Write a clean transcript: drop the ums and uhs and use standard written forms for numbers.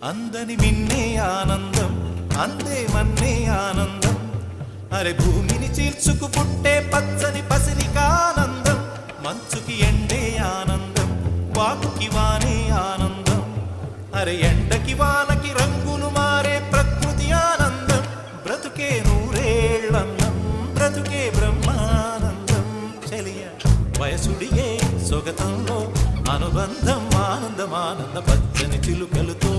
అందని మిన్నే ఆనందం, అందే మన్నే ఆనందం. అరే భూమిని చీల్చుకు పుట్టే పచ్చని పసిరికానందం. మంచుకి ఎండే ఆనందం, వాకుకి వానే ఆనందం. అరే ఎండకి వానకి రంగులు మారే ప్రకృతి ఆనందం. బ్రతుకే నూరేళ్ళందం, బ్రతుకే బ్రహ్మానందం. చెలియ వయసుడియే సొగతంలో అనుబంధం, ఆనందం ఆనంద పచ్చని చిలుకలతో